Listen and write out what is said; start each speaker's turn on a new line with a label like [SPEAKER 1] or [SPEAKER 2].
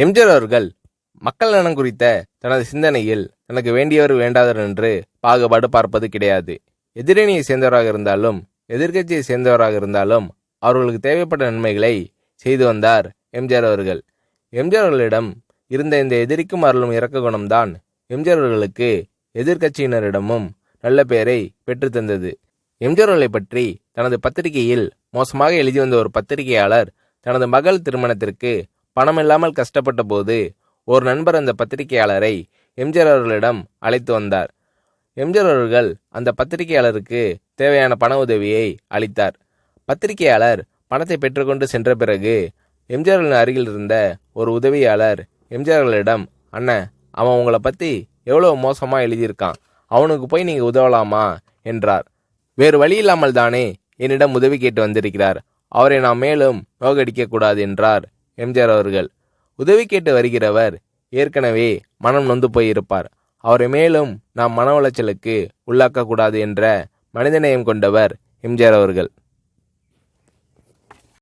[SPEAKER 1] எம்ஜிஆர் அவர்கள் மக்கள் நலன் குறித்த தனது சிந்தனையில் தனக்கு வேண்டியவர் வேண்டாதவர் என்று பாகுபாடு பார்ப்பது கிடையாது. எதிரணியை சேர்ந்தவராக இருந்தாலும் எதிர்க்கட்சியை சேர்ந்தவராக இருந்தாலும் அவர்களுக்கு தேவைப்பட்ட நன்மைகளை செய்து வந்தார் எம்ஜிஆர் அவர்கள். எம்ஜிஆர் அவர்களிடம் இருந்த இந்த எதிரிக்கும் அருளும் இரக்க குணம்தான் எம்ஜிஆர் அவர்களுக்கு எதிர்க்கட்சியினரிடமும் நல்ல பெயரை பெற்றுத்தந்தது. எம்ஜிஆர் அவர்களை பற்றி தனது பத்திரிகையில் மோசமாக எழுதி வந்த ஒரு பத்திரிகையாளர் தனது மகள் திருமணத்திற்கு பணம் இல்லாமல் கஷ்டப்பட்ட போது ஒரு நண்பர் அந்த பத்திரிகையாளரை எம்ஜிஆர் அவர்களிடம் அழைத்து வந்தார். எம்ஜிஆர் அவர்கள் அந்த பத்திரிகையாளருக்கு தேவையான பண உதவியை அளித்தார். பத்திரிகையாளர் பணத்தை பெற்றுக்கொண்டு சென்ற பிறகு எம்ஜிஆர் அருகில் இருந்த ஒரு உதவியாளர் எம்ஜிஆர் அவர்களிடம், அண்ணன், அவன் உங்களை பற்றி எவ்வளோ மோசமாக எழுதியிருக்கான், அவனுக்கு போய் நீங்கள் உதவலாமா என்றார். வேறு வழி இல்லாமல் தானே என்னிடம் உதவி கேட்டு வந்திருக்கிறார், அவரை நாம் மேலும் நோகடிக்க கூடாது என்றார் எம்ஜிஆர் அவர்கள். உதவி கேட்டு வருகிறவர் ஏற்கனவே மனம் நொந்து போயிருப்பார். அவரை மேலும் நாம் மன உளைச்சலுக்கு உள்ளாக்கக்கூடாது என்ற மனிதநேயம் கொண்டவர் எம்ஜிஆர் அவர்கள்.